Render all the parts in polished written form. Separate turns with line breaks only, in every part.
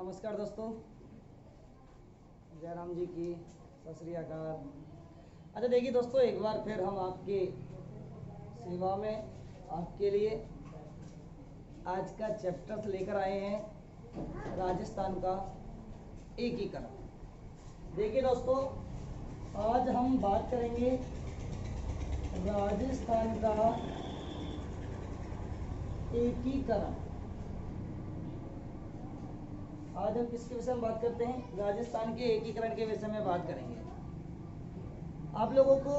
नमस्कार दोस्तों, जयराम जी की सत श्री अकाल। अच्छा देखिए दोस्तों, एक बार फिर हम आपके सेवा में आपके लिए आज का चैप्टर लेकर आए हैं राजस्थान का एकीकरण। देखिए दोस्तों, आज हम बात करेंगे राजस्थान का एकीकरण। आज हम किसके विषय में बात करते हैं? राजस्थान के एकीकरण के विषय में बात करेंगे। आप लोगों को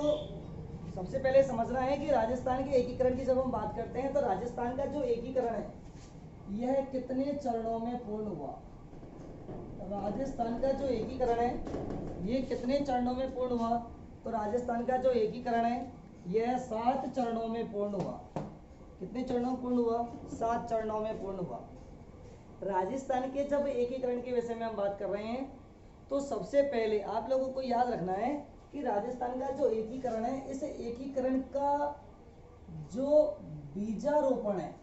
सबसे पहले समझना है कि राजस्थान के एकीकरण की जब हम बात करते हैं तो राजस्थान का जो एकीकरण है यह कितने चरणों में पूर्ण हुआ। राजस्थान का जो एकीकरण है ये कितने चरणों में पूर्ण हुआ? तो राजस्थान का जो एकीकरण है यह 7 चरणों में पूर्ण हुआ। कितने चरणों में पूर्ण हुआ? 7 चरणों में पूर्ण हुआ। राजस्थान के जब एकीकरण के विषय में हम बात कर रहे हैं तो सबसे पहले आप लोगों को याद रखना है कि राजस्थान का जो एकीकरण है, इस एकीकरण का जो बीजारोपण है,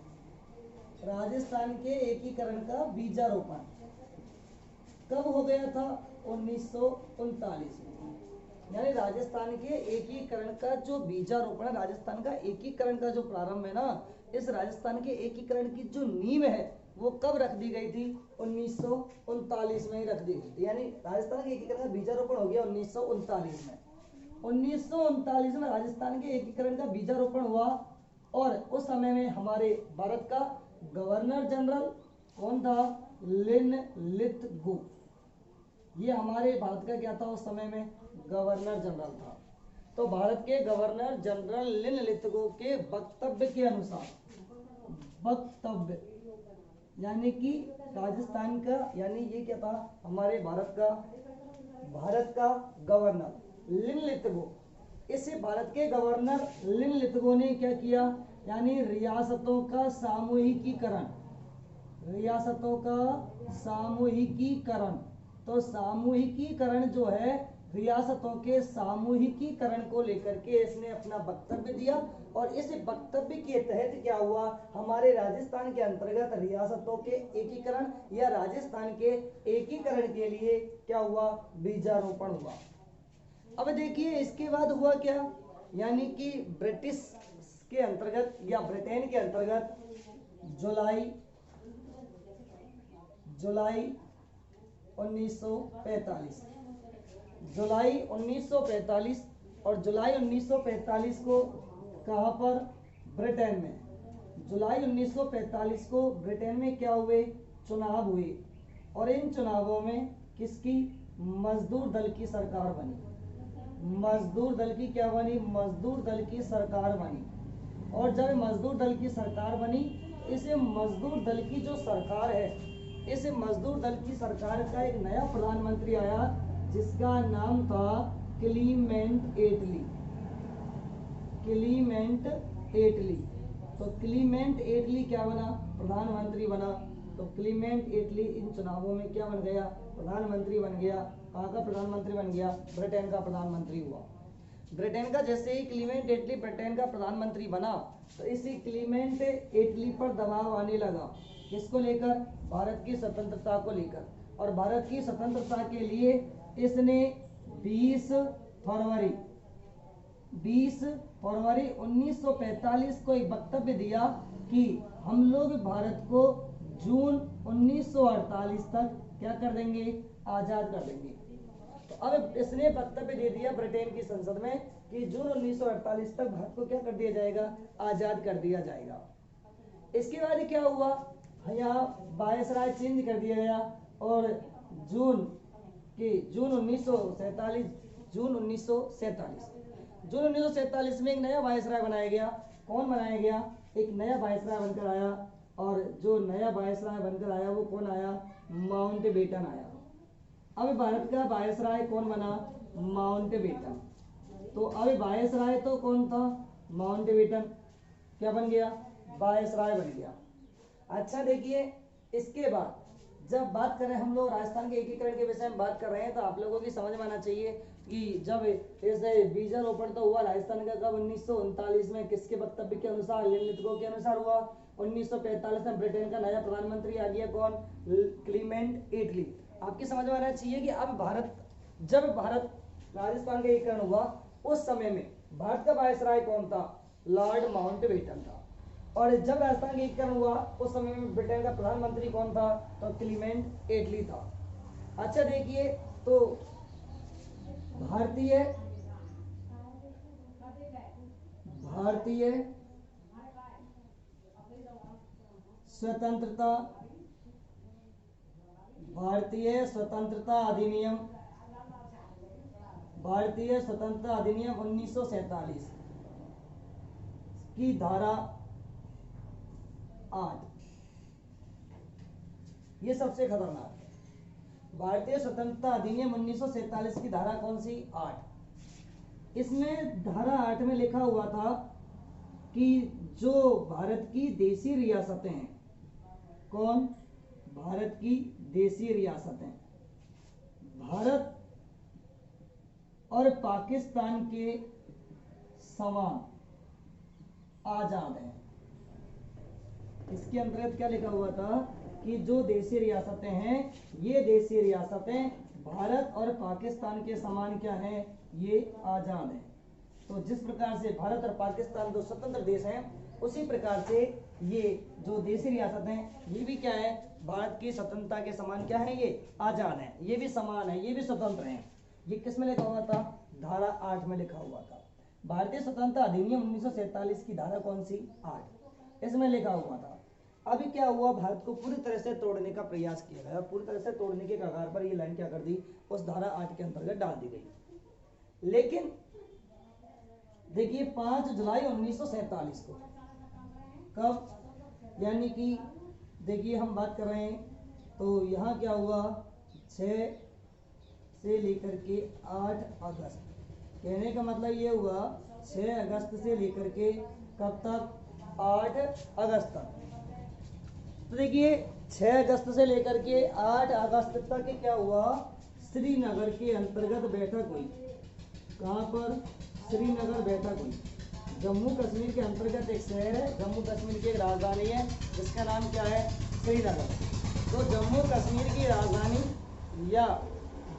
राजस्थान के एकीकरण का बीजारोपण कब हो गया था? 1939 में। यानी राजस्थान के एकीकरण का जो बीजारोपण है, राजस्थान का एकीकरण का जो प्रारंभ है ना, इस राजस्थान के एकीकरण की जो नींव है वो कब रख दी गई थी? 1939 में ही रख दी गई थी। यानी राजस्थान के एकीकरण का बीजारोपण हो गया 1939 में। 1939 में राजस्थान के एकीकरण का बीजारोपण हुआ और उस समय में हमारे भारत का गवर्नर जनरल कौन था? लिनलिथ गो। ये हमारे भारत का क्या था उस समय में? गवर्नर जनरल था। तो भारत के गवर्नर जनरल लिनलिथ-गो के वक्तव्य के अनुसार, वक्तव्य यानी कि राजस्थान का, यानी ये क्या था? हमारे भारत का गवर्नर लिनलिथ-गो। इसे भारत के गवर्नर लिनलिथ-गो ने क्या किया? यानी रियासतों का सामूहिकीकरण, रियासतों का सामूहिकीकरण। तो सामूहिकीकरण जो है, रियासतों के सामूहिकीकरण को लेकर के इसने अपना वक्तव्य दिया और इस वक्तव्य के तहत क्या हुआ? हमारे राजस्थान के अंतर्गत रियासतों के एकीकरण या राजस्थान के एकीकरण के लिए क्या हुआ? बीजारोपण हुआ। अब देखिए इसके बाद हुआ क्या? यानी कि ब्रिटिश के अंतर्गत या ब्रिटेन के अंतर्गत जुलाई 1945, जुलाई 1945 और जुलाई 1945 को कहां पर? ब्रिटेन में। जुलाई 1945 को ब्रिटेन में क्या हुए? चुनाव हुए और इन चुनावों में किसकी? मजदूर दल की सरकार बनी। मजदूर दल की क्या बनी? मजदूर दल की सरकार बनी। और जब मजदूर दल की सरकार बनी, इस मजदूर दल की जो सरकार है, इस मजदूर दल की सरकार का एक नया प्रधानमंत्री आया जिसका नाम था क्लीमेंट एटली। क्लीमेंट एटली। तो क्लीमेंट एटली क्या बना? प्रधानमंत्री बना। तो क्लीमेंट एटली इन चुनावों में क्या बन गया? प्रधानमंत्री बन गया। कहाँ का प्रधानमंत्री बन गया? ब्रिटेन का प्रधानमंत्री हुआ। ब्रिटेन का जैसे ही क्लीमेंट एटली ब्रिटेन का प्रधानमंत्री बना तो इसी क्लीमेंट एटली पर दबाव आने लगा। किसको लेकर? भारत की स्वतंत्रता को लेकर। और भारत की स्वतंत्रता के लिए इसने 20 फरवरी 1945 को एक वक्तव्य दिया कि हम लोग भारत को जून 1948 तक क्या कर देंगे? आजाद कर देंगे। तो अब इसने वक्तव्य दे दिया ब्रिटेन की संसद में कि जून 1948 तक भारत को क्या कर दिया जाएगा? आजाद कर दिया जाएगा। इसके बाद क्या हुआ? यहाँ वायसराय चेंज कर दिया गया और जून 1947 में एक नया वायसराय बनाया गया। कौन बनाया गया? एक नया वायसराय बनकर आया और जो नया वायसराय बनकर आया वो कौन आया? माउंटबेटन आया। अब भारत का वायसराय कौन बना? माउंटबेटन। तो अब वायसराय तो कौन था? माउंटबेटन। क्या बन गया? वायसराय बन गया। अच्छा देखिए, इसके बाद जब बात करें हम लोग राजस्थान के एकीकरण के विषय में बात कर रहे हैं, तो आप लोगों की समझ में आना चाहिए कि जब ऐसे बीजारोपण तो हुआ राजस्थान का कब 1939 में, किसके वक्तव्य के अनुसार, लेनिनको के अनुसार हुआ। 1945 में ब्रिटेन का नया प्रधानमंत्री आ गया, कौन, क्लीमेंट एटली। आपकी समझ में आना चाहिए कि अब जब भारत राजस्थान का एकीकरण हुआ उस समय में भारत का वायसराय कौन था, लॉर्ड माउंटबेटन था। और जब राजस्थान का एकीकरण हुआ उस समय में ब्रिटेन का प्रधानमंत्री कौन था, तो क्लीमेंट एटली था। अच्छा देखिए, तो भारतीय स्वतंत्रता अधिनियम, भारतीय स्वतंत्रता अधिनियम 1947 की धारा 8, ये सबसे खतरनाक है। भारतीय स्वतंत्रता अधिनियम 1947 की धारा कौन सी, 8। इसमें धारा 8 में लिखा हुआ था कि जो भारत की देशी रियासतें हैं, कौन, भारत की देशी रियासतें भारत और पाकिस्तान के समान आजाद हैं। इसके अंतर्गत क्या लिखा हुआ था कि जो देशी रियासतें हैं, ये देशी रियासतें भारत और पाकिस्तान के समान क्या हैं, ये आजाद हैं। तो जिस प्रकार से भारत और पाकिस्तान दो स्वतंत्र देश हैं, उसी प्रकार से ये जो देशी रियासत हैं, ये भी क्या है, भारत की स्वतंत्रता के समान क्या है, ये आजाद हैं, ये भी समान है, ये भी स्वतंत्र हैं। ये किस में लिखा हुआ था, धारा 8 में लिखा हुआ था। भारतीय स्वतंत्रता अधिनियम 1947 की धारा कौन सी, 8, इसमें लिखा हुआ था। अभी क्या हुआ, भारत को पूरी तरह से तोड़ने का प्रयास किया गया, पूरी तरह से तोड़ने के कगार पर ये लाइन क्या कर दी, उस धारा 8 के अंतर्गत डाल दी गई। लेकिन देखिए 5 जुलाई 1947 को, कब, यानी कि देखिए हम बात कर रहे हैं, तो यहाँ क्या हुआ, 6 से लेकर के 8 अगस्त, कहने का मतलब ये हुआ 6 अगस्त से लेकर के कब तक, 8 अगस्त तक। तो देखिए 6 अगस्त से लेकर के 8 अगस्त तक क्या हुआ, श्रीनगर के अंतर्गत बैठक हुई। कहाँ पर, श्रीनगर बैठक हुई। जम्मू कश्मीर के अंतर्गत एक शहर है, जम्मू कश्मीर की एक राजधानी है जिसका नाम क्या है, श्रीनगर। तो जम्मू कश्मीर की राजधानी या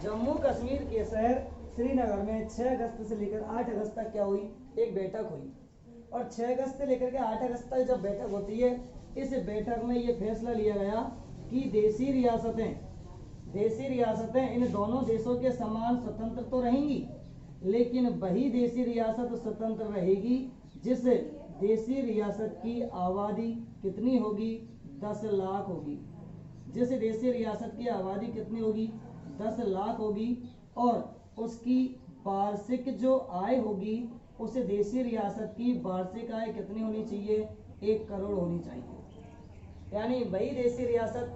जम्मू कश्मीर के शहर श्रीनगर में 6 अगस्त से लेकर 8 अगस्त तक क्या हुई, एक बैठक हुई। और 6 अगस्त से लेकर के 8 अगस्त तक जब बैठक होती है, इस बैठक में ये फैसला लिया गया कि देशी रियासतें इन दोनों देशों के समान स्वतंत्र तो रहेंगी, लेकिन वही देशी रियासत स्वतंत्र रहेगी जिस देशी रियासत की आबादी कितनी होगी, 10 लाख होगी। जिस देशी रियासत की आबादी कितनी होगी, 10 लाख होगी, और उसकी वार्षिक जो आय होगी, उस देशी रियासत की वार्षिक आय कितनी होनी चाहिए, 1 करोड़ होनी चाहिए। यानी वही देशी रियासत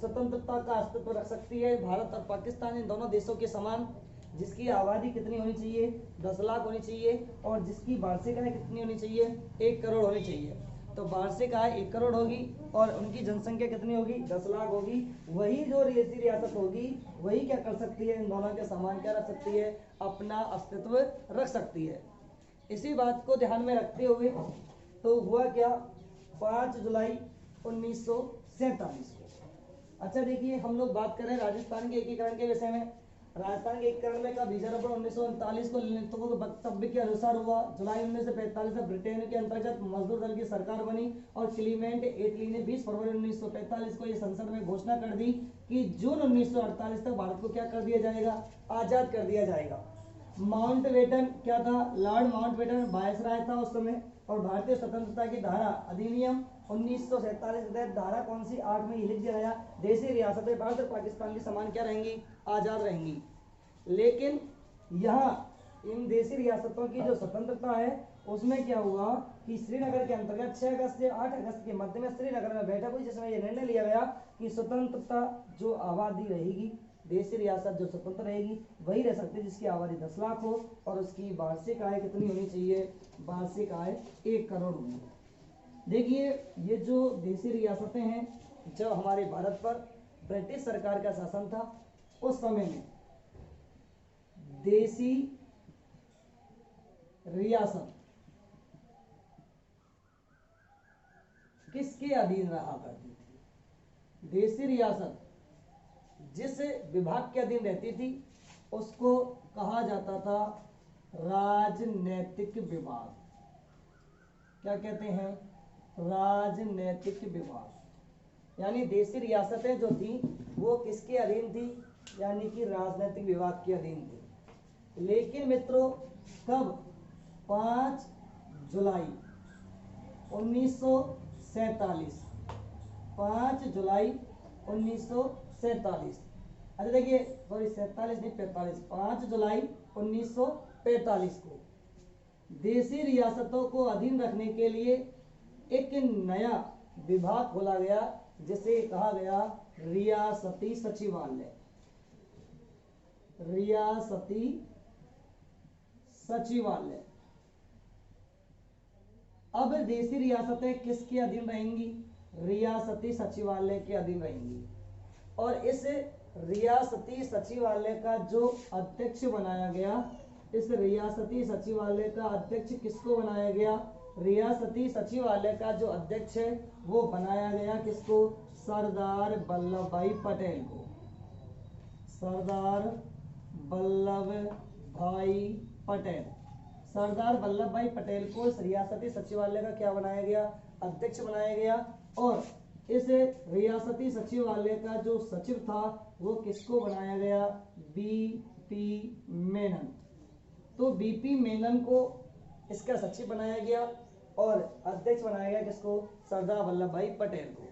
स्वतंत्रता का अस्तित्व रख सकती है, भारत और पाकिस्तान इन दोनों देशों के समान, जिसकी आबादी कितनी होनी चाहिए, 10 लाख होनी चाहिए, और जिसकी वार्षिक आय कितनी होनी चाहिए, 1 करोड़ होनी चाहिए। तो वार्षिक आय 1 करोड़ होगी और उनकी जनसंख्या कितनी होगी, 10 लाख होगी। वही जो देशी रियासत होगी, वही क्या कर सकती है, इन दोनों के समान क्या रख सकती है, अपना अस्तित्व रख सकती है। इसी बात को ध्यान में रखते हुए तो हुआ क्या, 5 जुलाई 1947 को। अच्छा देखिए, हम लोग बात करें राजस्थान के एकीकरण के विषय में। राजस्थान के एकीकरण में का बीजारोपण 1939 को लेनिनको के वक्तव्य के अनुसार हुआ। जुलाई 1945 में ब्रिटेन के अंतर्गत मजदूर दल की सरकार बनी और क्लीमेंट एटली ने 20 फरवरी 1945 को ये संसद में घोषणा कर दी कि जून 1948 तक भारत को क्या कर दिया जाएगा, आजाद कर दिया जाएगा। माउंटबेटन क्या था, लॉर्ड माउंटबेटन वायसराय था उस समय, और भारतीय स्वतंत्रता की धारा अधिनियम 1947 के तहत धारा कौन सी, 8 में लिख दिया गया, देशी रियासतें भारत और पाकिस्तान के समान क्या रहेंगी, आजाद रहेंगी। लेकिन यहाँ इन देशी रियासतों की जो स्वतंत्रता है उसमें क्या हुआ कि श्रीनगर के अंतर्गत 6 अगस्त से 8 अगस्त के मध्य में श्रीनगर में बैठक हुई, जिसमें यह निर्णय लिया गया कि स्वतंत्रता जो आबादी रहेगी, देशी रियासत जो स्वतंत्र रहेगी वही रह सकती है जिसकी आबादी 10 लाख हो और उसकी वार्षिक आय कितनी होनी चाहिए, वार्षिक आय 1 करोड़ होनी है। देखिए ये जो देशी रियासतें हैं, जब हमारे भारत पर ब्रिटिश सरकार का शासन था, उस समय में देसी रियासत किसके अधीन रहा करती थी? देसी रियासत जिस विभाग के अधीन रहती थी उसको कहा जाता था राजनैतिक विभाग। क्या कहते हैं? राजनैतिक विभाग। यानी देसी रियासतें जो थी वो किसके अधीन थी? यानी कि राजनैतिक विभाग के अधीन थी। लेकिन मित्रों कब? 5 जुलाई 1947। 5 जुलाई 1947। अच्छा देखिए, सॉरी 47 नहीं 45, 5 जुलाई 1945 को देसी रियासतों को अधीन रखने के लिए एक नया विभाग खोला गया जिसे कहा गया रियासती सचिवालय। रियासती सचिवालय। अब देसी रियासतें किसके अधीन रहेंगी? रियासती सचिवालय के अधीन रहेंगी। और इस रियासती सचिवालय का जो अध्यक्ष बनाया गया, इस रियासती सचिवालय का अध्यक्ष किसको बनाया गया? रियासती सचिवालय का जो अध्यक्ष है वो बनाया गया किसको? सरदार वल्लभ भाई पटेल को। सरदार वल्लभ भाई पटेल। सरदार वल्लभ भाई पटेल को इस रियासती सचिवालय का क्या बनाया गया? अध्यक्ष बनाया गया। और इस रियासती सचिवालय का जो सचिव था वो किसको बनाया गया? बीपी मेनन। तो बीपी मेनन को इसका सचिव बनाया गया और अध्यक्ष बनाया गया किसको? सरदार वल्लभ भाई पटेल को।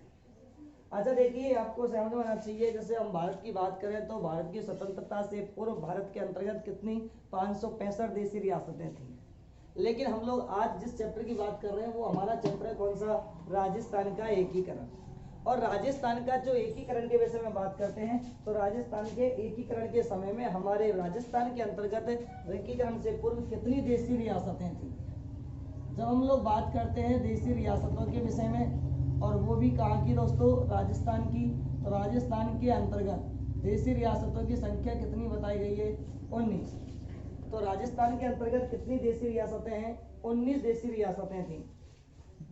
अच्छा देखिए, आपको समझ में आना चाहिए, जैसे हम भारत की बात करें तो भारत की स्वतंत्रता से पूर्व भारत के अंतर्गत कितनी 565 देसी रियासतें थी। लेकिन हम लोग आज जिस चैप्टर की बात कर रहे हैं वो हमारा चैप्टर है कौन सा? राजस्थान का एकीकरण। और राजस्थान का जो एकीकरण के विषय में बात करते हैं तो राजस्थान के एकीकरण के समय में हमारे राजस्थान के अंतर्गत एकीकरण से पूर्व कितनी देसी रियासतें थी? जब हम लोग बात करते हैं देसी रियासतों के विषय में, और वो भी कहाँ की दोस्तों? राजस्थान की। तो राजस्थान के अंतर्गत देसी रियासतों की संख्या कितनी बताई गई है? 19। तो राजस्थान के अंतर्गत कितनी देसी रियासतें हैं? 19 देसी रियासतें थी।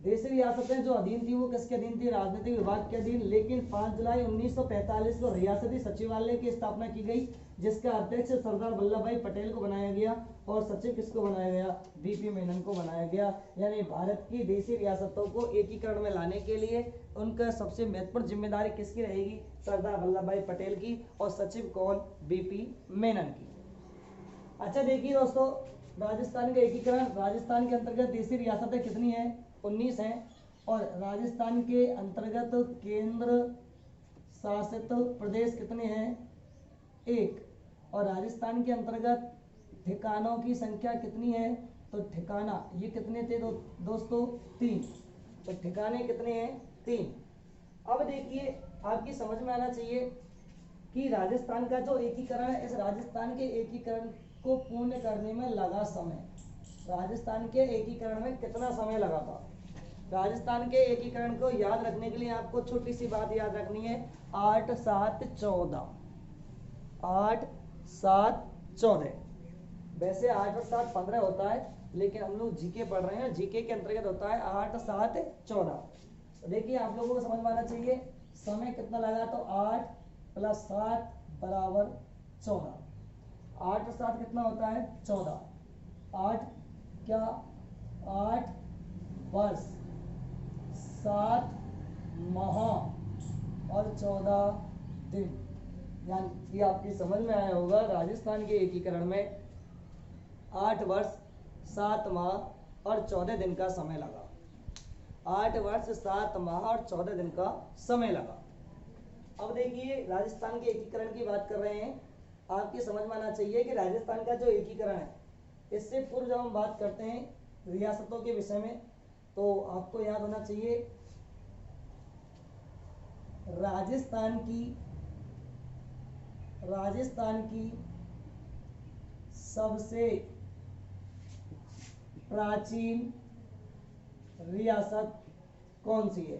देसी रियासतें जो अधीन थी वो किसके अधीन थी? राजनीतिक विभाग के अधीन। लेकिन 5 जुलाई 1945 को रियासती सचिवालय की स्थापना की गई जिसका अध्यक्ष सरदार वल्लभ भाई पटेल को बनाया गया और सचिव किसको बनाया गया? बीपी मेनन को बनाया गया। यानी भारत की देसी रियासतों को एकीकरण में लाने के लिए उनका सबसे महत्वपूर्ण जिम्मेदारी किसकी रहेगी? सरदार वल्लभ भाई पटेल की। और सचिव कौन? बीपी मेनन की। अच्छा देखिए दोस्तों, राजस्थान का एकीकरण, राजस्थान के अंतर्गत देसी रियासतें कितनी हैं? 19 हैं। और राजस्थान के अंतर्गत केंद्र शासित प्रदेश कितने हैं? 1। और राजस्थान के अंतर्गत ठिकानों की संख्या कितनी है? तो ठिकाना ये कितने थे दोस्तों? 3। तो ठिकाने कितने हैं? 3। अब देखिए, आपकी समझ में आना चाहिए कि राजस्थान का जो एकीकरण है, इस राजस्थान के एकीकरण को पूर्ण करने में लगा समय। राजस्थान के एकीकरण में कितना समय लगा था? राजस्थान के एकीकरण को याद रखने के लिए आपको छोटी सी बात याद रखनी है, 8 7 14। 8 7 14। वैसे 8 और 7 15 होता है, लेकिन हम लोग जीके पढ़ रहे हैं, जीके के अंतर्गत होता है 8 7 14। तो देखिए, आप लोगों को समझ में आना चाहिए समय कितना लगा। तो 8 + 7 = 14। 8 और 7 कितना होता है? 14। 8 क्या? 8 वर्ष, 7 माह और 14 दिन। यानी आपकी समझ में आया होगा, राजस्थान के एकीकरण में 8 वर्ष 7 माह और 14 दिन का समय लगा। 8 वर्ष 7 माह और 14 दिन का समय लगा। अब देखिए, राजस्थान के एकीकरण की बात कर रहे हैं, आपकी समझ में आना चाहिए कि राजस्थान का जो एकीकरण है, इससे पूर्व जब हम बात करते हैं रियासतों के विषय में, तो आपको याद होना चाहिए राजस्थान की सबसे प्राचीन रियासत कौन सी है?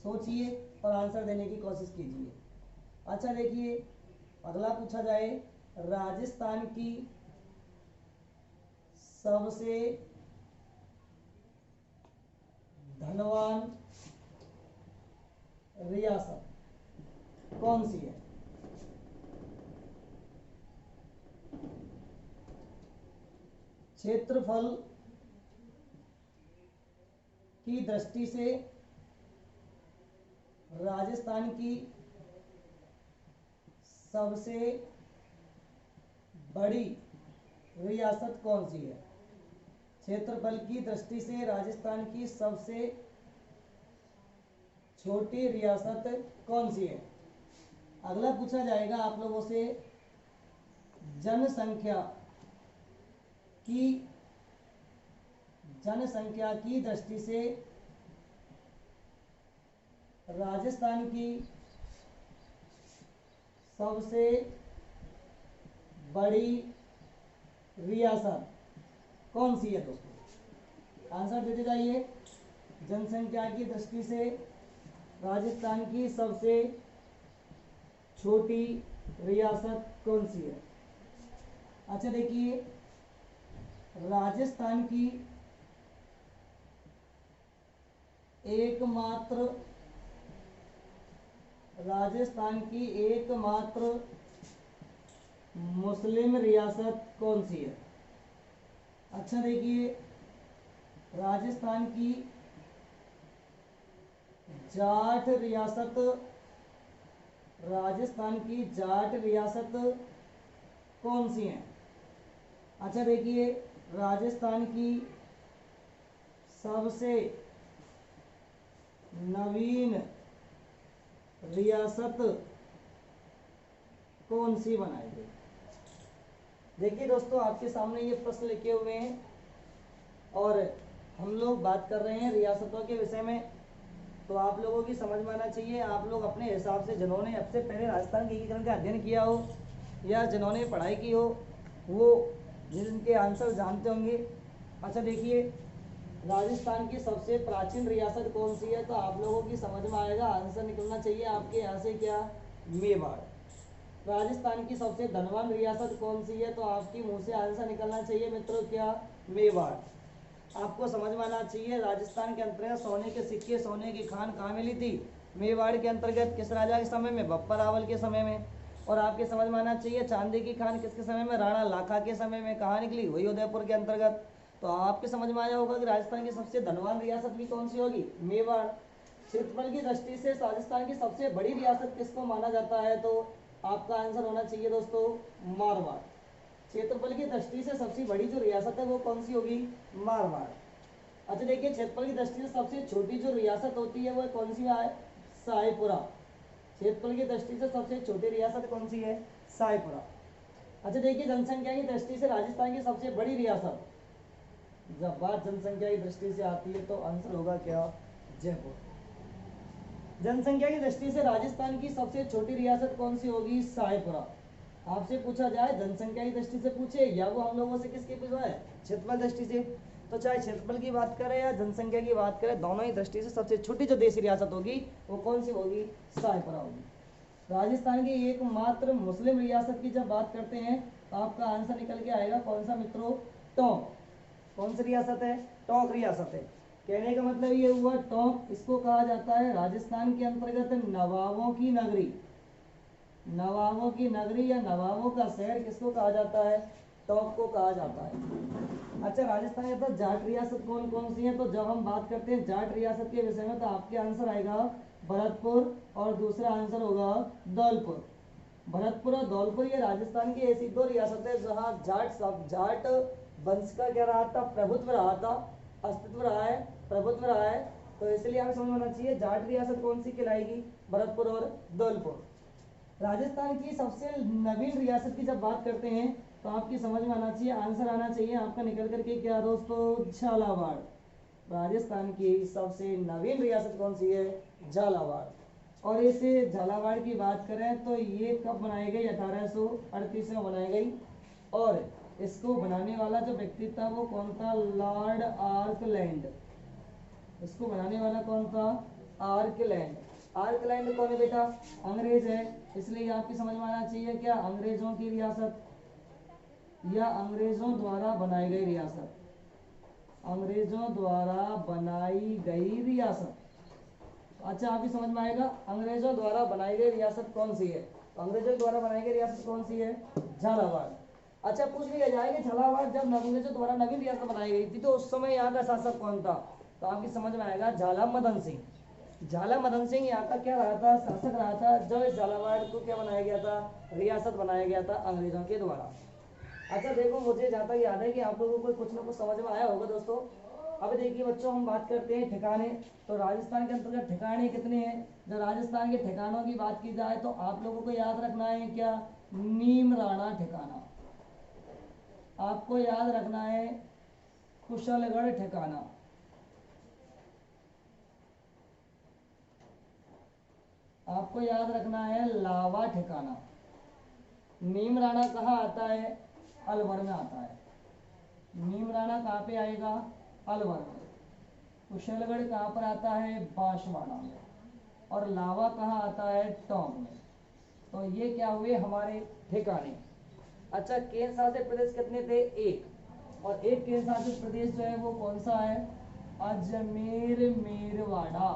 सोचिए और आंसर देने की कोशिश कीजिए। अच्छा देखिए, अगला पूछा जाए, राजस्थान की सबसे धनवान रियासत कौन सी है? क्षेत्रफल की दृष्टि से राजस्थान की सबसे बड़ी रियासत कौन सी है? क्षेत्रफल की दृष्टि से राजस्थान की सबसे छोटी रियासत कौन सी है? अगला पूछा जाएगा आप लोगों से, जनसंख्या की दृष्टि से राजस्थान की सबसे बड़ी रियासत कौन सी है दोस्तों? आंसर देते जाइए। जनसंख्या की दृष्टि से राजस्थान की सबसे छोटी रियासत कौन सी है? अच्छा देखिए, राजस्थान की एकमात्र मुस्लिम रियासत कौन सी है? अच्छा देखिए, राजस्थान की जाट रियासत कौन सी है? अच्छा देखिए, राजस्थान की सबसे नवीन रियासत कौन सी बनाई गई? देखिए दोस्तों, आपके सामने ये प्रश्न लिखे हुए हैं और हम लोग बात कर रहे हैं रियासतों के विषय में। तो आप लोगों की समझ में आना चाहिए, आप लोग अपने हिसाब से जिन्होंने अब से पहले राजस्थान के एकीकरण का अध्ययन किया हो या जिन्होंने पढ़ाई की हो वो जिनके आंसर जानते होंगे। अच्छा देखिए, राजस्थान की सबसे प्राचीन रियासत कौन सी है? तो आप लोगों की समझ में आएगा, आंसर निकलना चाहिए आपके यहाँ से क्या? मेवाड़। राजस्थान की सबसे धनवान रियासत कौन सी है? तो आपकी मुंह से आंसर निकलना चाहिए मित्रों क्या? मेवाड़। आपको समझ में आना चाहिए, राजस्थान के अंतर्गत सोने के सिक्के, सोने की खान कहाँ मिली थी? मेवाड़ के अंतर्गत। किस राजा के समय में? बप्पा रावल के समय में। और आपके समझ में आना चाहिए, चांदी की खान किसके समय में? राणा लाखा के समय में। कहाँ निकली? वही उदयपुर के अंतर्गत। तो आपके समझ में आया होगा कि राजस्थान की सबसे धनवान रियासत भी कौन सी होगी? मेवाड़। क्षेत्रफल की दृष्टि से राजस्थान की सबसे बड़ी रियासत किसको माना जाता है? तो आपका आंसर होना चाहिए दोस्तों मारवाड़। क्षेत्रफल की दृष्टि से सबसे बड़ी जो रियासत है वो कौन सी होगी? मारवाड़। अच्छा देखिए, क्षेत्रफल की दृष्टि से सबसे छोटी जो रियासत होती है वो कौन सी है? सायपुरा। क्षेत्रफल की दृष्टि से सबसे छोटी रियासत कौन सी है? सायपुरा। अच्छा देखिए, जनसंख्या की दृष्टि से राजस्थान की सबसे बड़ी रियासत, जब बात जनसंख्या की दृष्टि से आती है तो आंसर होगा क्या? जयपुर। जनसंख्या की दृष्टि से राजस्थान की सबसे छोटी रियासत कौन सी होगी? सायपुरा। आपसे पूछा जाए जनसंख्या की दृष्टि से पूछे या वो हम लोगों से किसकी पूछा है? क्षेत्रफल दृष्टि से। तो चाहे क्षेत्रफल की बात करें या जनसंख्या की बात करें, दोनों ही दृष्टि से सबसे छोटी जो देशी रियासत होगी वो कौन सी होगी? सायपुरा होगी। राजस्थान की एकमात्र मुस्लिम रियासत की जब बात करते हैं तो आपका आंसर निकल के आएगा कौन सा मित्रों? टोंक। कौन सी रियासत है? टोंक रियासत है। कहने का मतलब ये हुआ, टोंक इसको कहा जाता है राजस्थान के अंतर्गत नवाबों की नगरी। नवाबों की नगरी या नवाबों का शहर किसको कहा जाता है? टोंक को कहा जाता है। अच्छा, राजस्थान के अंदर जाट रियासत कौन कौन सी है? तो जब हम बात करते हैं जाट रियासत के विषय में तो आपके आंसर आएगा भरतपुर और दूसरा आंसर होगा धौलपुर। भरतपुर और धौलपुर ये राजस्थान की ऐसी दो रियासत है जहाँ जाट वंश का क्या रहा था? प्रभुत्व रहा था, अस्तित्व रहा है, प्रभुत्व रहा है। तो इसलिए हमें समझ आना चाहिए जाट रियासत कौन सी कहलाएगी? भरतपुर और धौलपुर। राजस्थान की सबसे नवीन रियासत की जब बात करते हैं तो आपकी समझ में आना चाहिए, आंसर आना चाहिए आपका निकल करके क्या दोस्तों? झालावाड़। राजस्थान की सबसे नवीन रियासत कौन सी है? झालावाड़। और इसे झालावाड़ की बात करें तो ये कब बनाई गई? 1838 में बनाई गई। और इसको बनाने वाला जो व्यक्ति था वो कौन था? लॉर्ड आर्कलैंड। इसको बनाने वाला कौन था? आर्कलैंड। आर्कलैंड कौन है बेटा? अंग्रेज है, इसलिए आपकी समझ में आना चाहिए क्या? अंग्रेजों की रियासत या अंग्रेजों द्वारा बनाई गई रियासत, अंग्रेजों द्वारा बनाई गई रियासत। अच्छा आपकी समझ में आएगा अंग्रेजों द्वारा बनाई गई रियासत कौन सी है? तो अंग्रेजों द्वारा बनाई गई रियासत कौन सी है? झालावाड़। अच्छा पूछ लिया जाए कि झालावाड़ जब अंग्रेजों द्वारा नवीन रियासत बनाई गई थी तो उस समय यहाँ का शासक कौन था? तो आपकी समझ में आएगा झाला मदन सिंह। झाला मदन सिंह यहाँ का क्या रहा था? शासक रहा था, जो इस झालावाड़ को क्या बनाया गया था? रियासत बनाया गया था अंग्रेजों के द्वारा। अच्छा देखो मुझे जहाँ तक याद है कि आप लोगों को कुछ ना कुछ समझ में आया होगा दोस्तों। अब देखिए बच्चों हम बात करते हैं ठिकाने। तो राजस्थान के अंतर्गत ठिकाने कितने हैं? जब राजस्थान के ठिकानों की बात की जाए तो आप लोगों को याद रखना है क्या? नीमराणा ठिकाना, आपको याद रखना है कुशलगढ़ ठिकाना, आपको याद रखना है लावा ठिकाना। नीमराणा कहाँ आता है? अलवर में आता है। नीमराणा कहाँ पे आएगा? अलवर में। कुशलगढ़ कहाँ पर आता है? बांसवाड़ा में। और लावा कहाँ आता है? टोंक में। तो ये क्या हुए हमारे ठिकाने। अच्छा केंद्र शासित प्रदेश कितने थे? एक। और एक केंद्र शासित प्रदेश जो है वो कौन सा है? अजमेर मेरवाड़ा।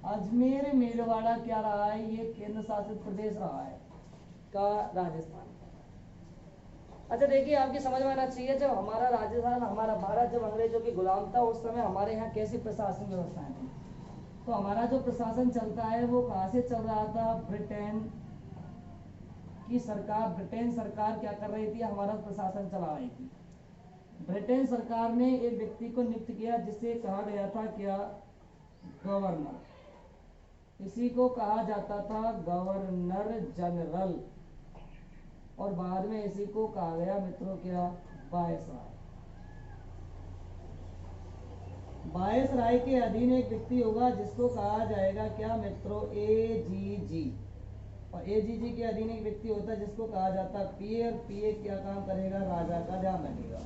अजमेर मेरवाड़ा क्या रहा है? ये केंद्र शासित प्रदेश रहा है का राजस्थान। अच्छा देखिए आपकी समझ में आना चाहिए जब हमारा राजस्थान, हमारा भारत जब अंग्रेजों की गुलाम था उस समय हमारे यहाँ कैसी प्रशासन व्यवस्थाएं थी? तो हमारा जो प्रशासन चलता है वो कहाँ से चल रहा था? ब्रिटेन की सरकार, ब्रिटेन सरकार क्या कर रही थी? हमारा प्रशासन चला रही थी। ब्रिटेन सरकार ने एक व्यक्ति को नियुक्त किया जिसे कहा गया था क्या? गवर्नर। इसी को कहा जाता था गवर्नर जनरल। और बाद में इसी को कहा गया मित्रों क्या? वायसराय। वायसराय के अधीन एक व्यक्ति होगा जिसको कहा जाएगा क्या मित्रों? एजीजी। और एजीजी के अधीन एक व्यक्ति होता है जिसको कहा जाता है पीए। पीए क्या काम करेगा? राजा का ध्यान रखेगा।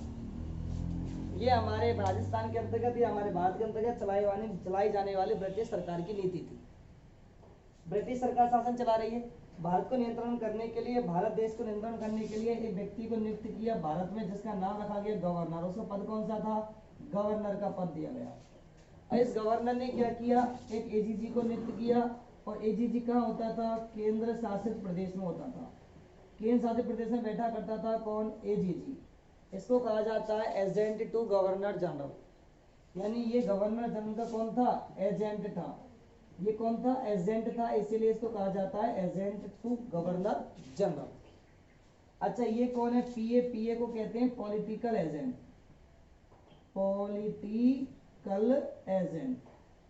ये हमारे राजस्थान के अंतर्गत या हमारे भारत के अंतर्गत चलाई जाने वाली ब्रिटिश सरकार की नीति थी। ब्रिटिश सरकार शासन चला रही है। भारत को नियंत्रण करने के लिए, भारत देश को नियंत्रण करने के लिए एक व्यक्ति को नियुक्त किया भारत में जिसका नाम रखा गया गवर्नर। उसका पद कौन सा था? गवर्नर का पद दिया गया। इस गवर्नर ने क्या किया? एक एजीजी को नियुक्त किया। और एजीजी कहाँ होता था? केंद्र शासित प्रदेश में होता था। केंद्र शासित प्रदेश में बैठा करता था कौन? एजीजी। इसको कहा जाता है एजेंट टू गवर्नर जनरल। यानी ये गवर्नर जनरल का कौन था? एजेंट था। ये कौन था? एजेंट था, इसीलिए इसको कहा जाता है एजेंट टू गवर्नर जनरल। अच्छा ये कौन है? पीए। पीए को कहते हैं पॉलिटिकल एजेंट। Political agent.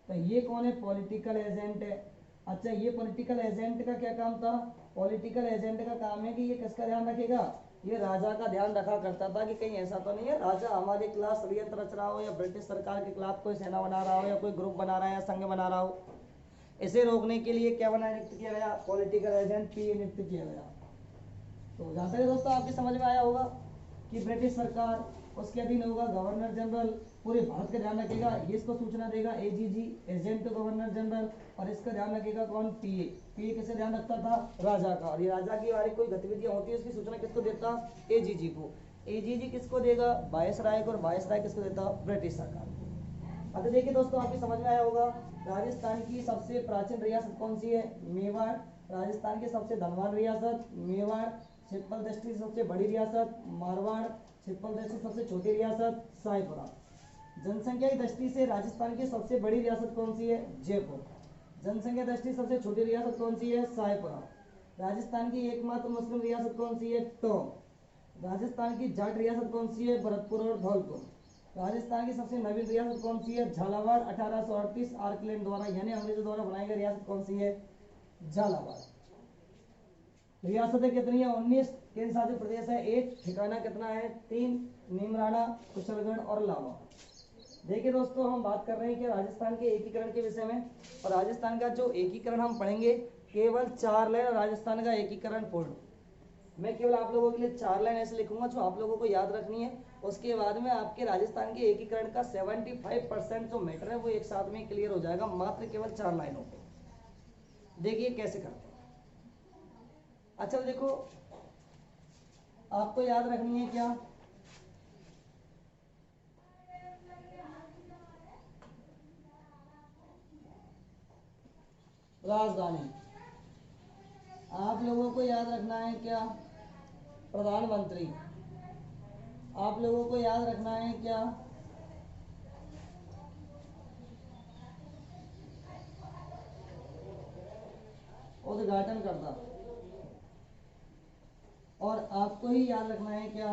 तो ये कौन है? पॉलिटिकल एजेंट है। अच्छा ये पॉलिटिकल एजेंट का क्या काम था? पॉलिटिकल एजेंट का काम है कि ये किसका ध्यान रखेगा? ये राजा का ध्यान रखा करता था कि कहीं ऐसा तो नहीं है राजा हमारे खिलाफ षड्यंत्र रच रहा हो या ब्रिटिश सरकार के खिलाफ कोई सेना बना रहा हो या कोई ग्रुप बना रहा है या संघ बना रहा हो। इसे रोकने के लिए क्या बना नियुक्त किया गया? पॉलिटिकल एजेंट पीए नियुक्त किया गया। तो जहाँ तक दोस्तों आपकी समझ में आया होगा कि ब्रिटिश सरकार, उसके अधीन होगा गवर्नर जनरल, पूरे भारत का ध्यान रखेगा। ये इसको सूचना देगा AGG, agent to governor general. और इसका ध्यान रखेगा कौन? पीए। पीए किसे ध्यान रखता था? राजा का। और ये राजा की बारे कोई गतिविधियां होती है उसकी सूचना किसको देता? एजीजी को। एजीजी किसको देगा? वायसराय को। और वायसराय किसको देता? ब्रिटिश सरकार को। अब देखिए दोस्तों आपकी समझ में आया होगा राजस्थान की सबसे प्राचीन रियासत कौन सी है? मेवाड़। राजस्थान की सबसे धनवान रियासत मेवाड़। क्षेत्रफल दृष्टि से सबसे बड़ी रियासत मारवाड़। क्षेत्रफल दृष्टि से सबसे छोटी रियासत साईपुरा। जनसंख्या की दृष्टि से राजस्थान की सबसे बड़ी रियासत कौन सी है? जयपुर। जनसंख्या दृष्टि से सबसे छोटी रियासत कौन सी है? साईपुरा। राजस्थान की एकमात्र मुस्लिम रियासत कौन सी है? टोंक। राजस्थान की जाट रियासत कौन सी है? भरतपुर और धौलपुर। राजस्थान की सबसे नवीन रियासत कौन सी है? झालावाड़। 1838 आर्कलैंड द्वारा यानी अंग्रेजों द्वारा बनाई गई रियासत कौन सी है? झालावाड़। रियासतें कितनी है? 19। केंद्र शासित प्रदेश है 1। ठिकाना कितना है? 3। नीमराणा, कुशलगढ़ और लावा। देखिए दोस्तों हम बात कर रहे हैं कि राजस्थान के एकीकरण के विषय में। और राजस्थान का जो एकीकरण हम पढ़ेंगे केवल 4 लाइन राजस्थान का एकीकरण पूर्ण। मैं केवल आप लोगों के लिए 4 लाइन ऐसे लिखूंगा जो आप लोगों को याद रखनी है। उसके बाद में आपके राजस्थान के एकीकरण का 75% जो मैटर है वो एक साथ में क्लियर हो जाएगा मात्र केवल 4 लाइनों पे। देखिए कैसे करते हैं। अच्छा देखो, आपको याद रखनी है क्या, राजधानी। आप लोगों को याद रखना है क्या, प्रधानमंत्री। आप लोगों को याद रखना है क्या, उद्घाटनकर्ता। और आपको ही याद रखना है क्या,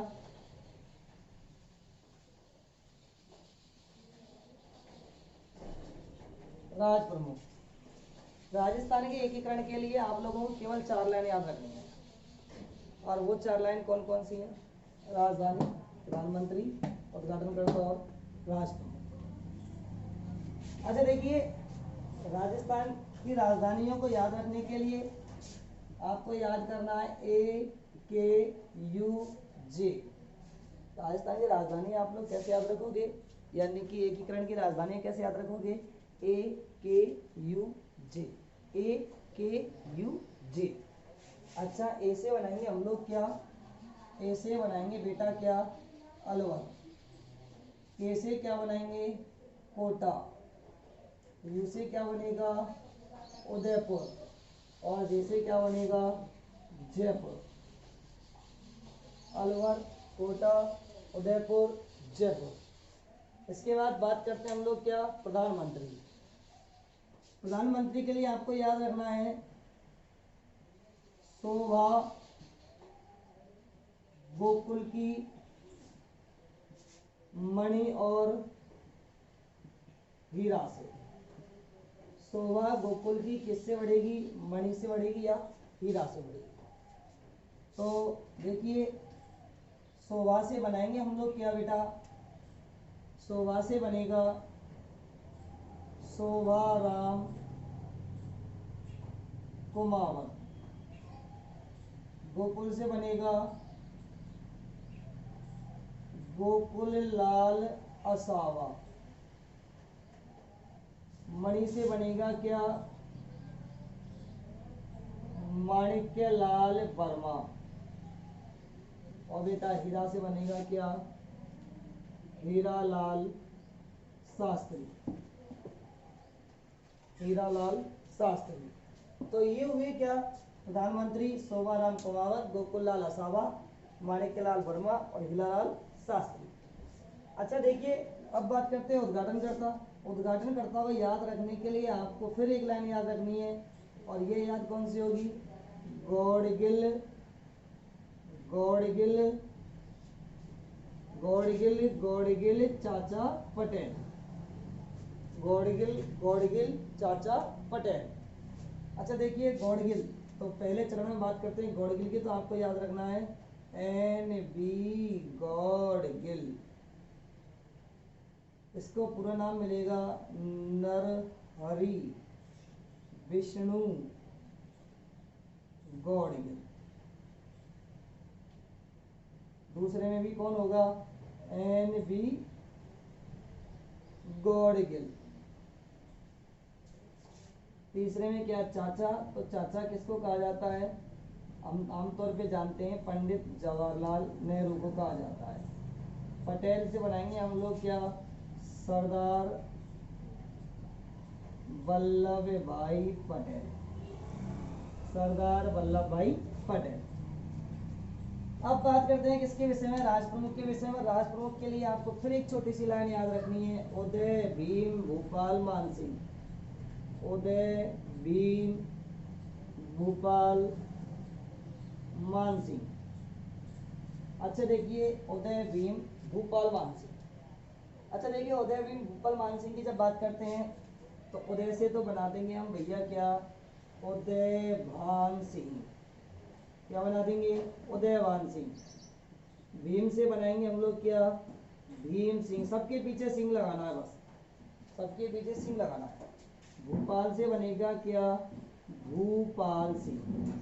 राज प्रमुख। राजस्थान के एकीकरण के लिए आप लोगों को केवल 4 लाइन याद रखनी है, और वो 4 लाइन कौन कौन सी है, राजधानी, प्रधानमंत्री, उद्घाटनकर्ता और राज प्रमुख। अच्छा देखिए, राजस्थान की राजधानियों को याद रखने के लिए आपको याद करना है AKUJ। राजस्थान की राजधानी आप लोग कैसे याद रखोगे, यानी कि एकीकरण की राजधानी कैसे याद रखोगे, AKUJ, AKUJ। अच्छा, ए से बनाएंगे हम लोग क्या, ए से बनाएंगे बेटा क्या, अलवर। के से क्या बनाएंगे, कोटा। यू से क्या बनेगा, उदयपुर। और जे से क्या बनेगा, जयपुर। अलवर, कोटा, उदयपुर, जयपुर। इसके बाद बात करते हैं हम लोग क्या, प्रधानमंत्री। प्रधानमंत्री के लिए आपको याद रखना है शोभा गोकुल की मणि और हीरा से। शोभा गोकुल की किससे बढ़ेगी, मणि से बढ़ेगी या हीरा से बढ़ेगी। तो देखिए, शोभा से बनाएंगे हम लोग क्या बेटा, शोभा से बनेगा शोभा राम कुमावत। गोकुल से बनेगा गोकुल लाल असावा। मणि से बनेगा क्या, माणिक्य लाल वर्मा। और बेटा हीरा से बनेगा क्या, हीरालाल शास्त्री, हीरालाल शास्त्री। तो ये हुए क्या, प्रधानमंत्री शोभाराम कुमावत, गोकुललाल असावा, माणिक्यलाल वर्मा और हीरालाल शास्त्री। अच्छा देखिए, अब बात करते हैं उद्घाटनकर्ता। उद्घाटनकर्ता को याद रखने के लिए आपको फिर एक लाइन याद रखनी है, और ये याद कौन सी होगी, गौड़गिल, गौड़गिल, गौड़गिल, गौड़गिल चाचा पटेल। गौड़गिल, गौड़गिल चाचा पटेल। अच्छा देखिए, गौड़गिल, तो पहले चरण में बात करते हैं गौड़गिल की, तो आपको याद रखना है NB गौड़गिल। इसको पूरा नाम मिलेगा नरहरि विष्णु गौड़गिल। दूसरे में भी कौन होगा, NB गौड़गिल। तीसरे में क्या, चाचा। तो चाचा किसको कहा जाता है, हम आमतौर पे जानते हैं पंडित जवाहरलाल नेहरू को कहा जाता है। पटेल से बनाएंगे हम लोग क्या, सरदार वल्लभ भाई पटेल, सरदार वल्लभ भाई पटेल। अब बात करते हैं किसके विषय में, राज प्रमुख के विषय में। राज प्रमुख के लिए आपको फिर एक छोटी सी लाइन याद रखनी है, उदय भीम भूपाल मानसिंह। उदय भीम भूपाल मानसिंह। अच्छा देखिए, उदय भीम भूपाल मानसिंह। अच्छा देखिए, उदय भीम भूपाल मानसिंह की जब बात करते हैं तो उदय से तो बना देंगे हम भैया क्या, उदय भान सिंह। क्या बना देंगे, उदयभान सिंह। भीम से बनाएंगे हम लोग क्या, भीम सिंह। सबके पीछे सिंह लगाना है, बस सबके पीछे सिंह लगाना है। भूपाल से बनेगा क्या, भूपाल सिंह।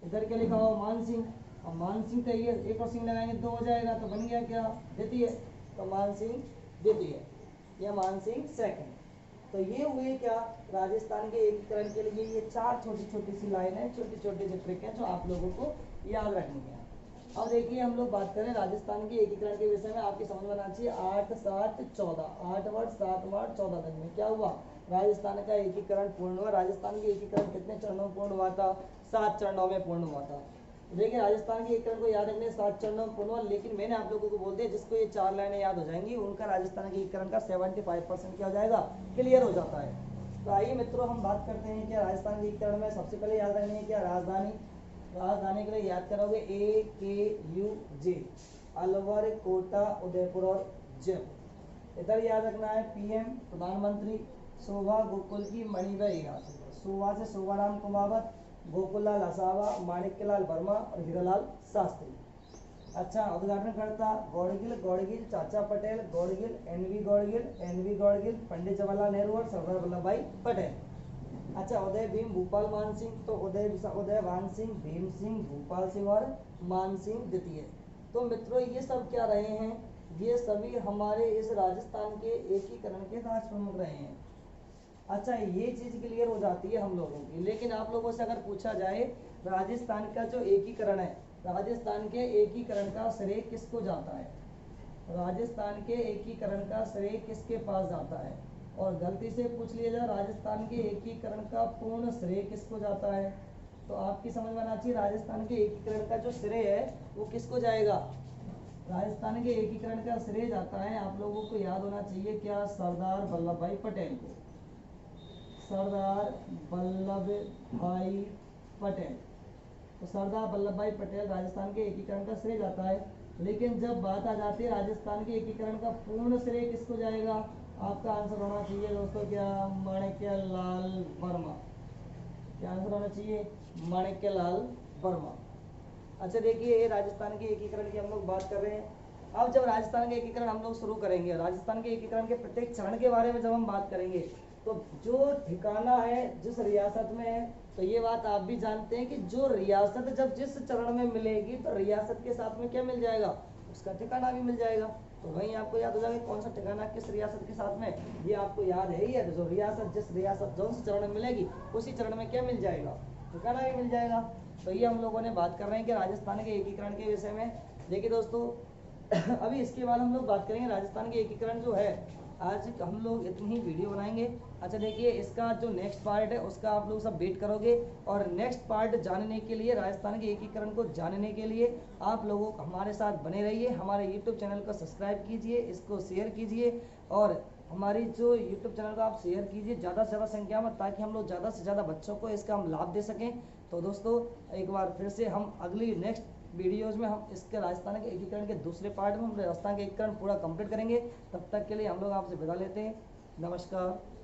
इधर क्या लिखा हुआ, मान सिंह। और मान सिंह का ये एक और सिंह लगाएंगे 2 हो जाएगा, तो बन गया क्या, द्वितीय। तो मान सिंह द्वितीय या मान सिंह सेकंड। तो ये हुए क्या, राजस्थान के एकीकरण के लिए ये 4 छोटी छोटी सी लाइन है, छोटी छोटी सी ट्रिक है जो आप लोगों को याद रखनी है। अब देखिए हम लोग बात करें राजस्थान के एकीकरण के विषय में, आपकी समझ में आना चाहिए। 8 7 14, 8 वर्ष 7 मार्च 14 दिन में क्या हुआ, राजस्थान का एकीकरण पूर्ण हुआ। राजस्थान के एकीकरण कितने चरणों में पूर्ण हुआ था, 7 चरणों में पूर्ण हुआ था। देखिए राजस्थान के एकीकरण को याद रखने 7 चरणों में पूर्ण हुआ, लेकिन मैंने आप लोगों को बोल दिया जिसको ये 4 लाइनें याद हो जाएंगी उनका राजस्थान के एकीकरण का 75% क्या हो जाएगा, क्लियर हो जाता है। तो आइए मित्रों हम बात करते हैं क्या राजस्थान के एकीकरण में सबसे पहले याद रखनी है क्या, राजधानी। राजधानी के लिए याद करोगे AKUJ, अलवर, कोटा, उदयपुर और जयपुर। इधर याद रखना है PM प्रधानमंत्री, शोभा गोकुल की मणिवय, शोभा से शोभाराम कुमावत, गोकुललाल असावा, माणिक्यलाल वर्मा और हीरालाल शास्त्री। अच्छा, उद्घाटनकर्ता गौड़गिल, गौड़गिल, चाचा पटेल, गौड़गिल, NV गौड़गिल, पंडित जवाहरलाल नेहरू और सरदार वल्लभ भाई पटेल। अच्छा, उदय भीम, भूपाल मान सिंह, तो उदय भान सिंह, भीम सिंह, भूपाल सिंह और मान सिंह द्वितीय। तो मित्रों ये सब क्या रहे हैं, ये सभी हमारे इस राजस्थान के एकीकरण के राष्ट्र प्रमुख रहे हैं। अच्छा, ये चीज क्लियर हो जाती है हम लोगों की। लेकिन आप लोगों से अगर पूछा जाए राजस्थान का जो एकीकरण है, राजस्थान के एकीकरण का श्रेय किसको जाता है, राजस्थान के एकीकरण का श्रेय किसके पास जाता है, और गलती से पूछ लिया जाए राजस्थान के एकीकरण का पूर्ण श्रेय किसको जाता है, तो आपकी समझ में आना चाहिए राजस्थान के एकीकरण का जो श्रेय है वो किसको जाएगा। राजस्थान के एकीकरण का श्रेय जाता है, आप लोगों को याद होना चाहिए क्या, सरदार वल्लभ भाई पटेल को, सरदार वल्लभ भाई पटेल। तो सरदार वल्लभ भाई पटेल राजस्थान के एकीकरण का श्रेय जाता है। लेकिन जब बात आ जाती है राजस्थान के एकीकरण का पूर्ण श्रेय किसको जाएगा, आपका आंसर होना चाहिए दोस्तों क्या, माणिक्यलाल वर्मा। क्या आंसर होना चाहिए, माणिक्यलाल वर्मा। अच्छा देखिए राजस्थान के एकीकरण की हम लोग बात कर रहे हैं। अब जब राजस्थान के एकीकरण हम लोग शुरू करेंगे, राजस्थान के एकीकरण के प्रत्येक चरण के बारे में जब हम बात करेंगे, तो जो ठिकाना है जिस रियासत में है, तो ये बात आप भी जानते हैं कि जो रियासत जब जिस चरण में मिलेगी तो रियासत के साथ में क्या मिल जाएगा, उसका ठिकाना भी मिल जाएगा। तो वहीं आपको याद हो जाएगा कौन सा ठिकाना किस रियासत के साथ में, ये आपको याद है ही है। जो रियासत जिस रियासत जो उस चरण में मिलेगी उसी चरण में क्या मिल जाएगा, ठिकाना भी मिल जाएगा। तो ये हम लोगों ने बात कर रहे हैं कि राजस्थान के एकीकरण के विषय में। देखिए दोस्तों अभी इसके बाद हम लोग बात करेंगे राजस्थान के एकीकरण जो है, आज हम लोग इतनी ही वीडियो बनाएंगे। अच्छा देखिए इसका जो नेक्स्ट पार्ट है उसका आप लोग सब वेट करोगे, और नेक्स्ट पार्ट जानने के लिए, राजस्थान के एकीकरण को जानने के लिए आप लोगों हमारे साथ बने रहिए। हमारे यूट्यूब चैनल को सब्सक्राइब कीजिए, इसको शेयर कीजिए, और हमारी जो यूट्यूब चैनल को आप शेयर कीजिए ज़्यादा से ज़्यादा संख्या में, ताकि हम लोग ज़्यादा से ज़्यादा बच्चों को इसका हम लाभ दे सकें। तो दोस्तों एक बार फिर से हम अगली नेक्स्ट वीडियोज़ में हम इसके राजस्थान के एकीकरण के दूसरे पार्ट में हम राजस्थान के एकीकरण पूरा कंप्लीट करेंगे। तब तक के लिए हम लोग आपसे विदा लेते हैं। नमस्कार।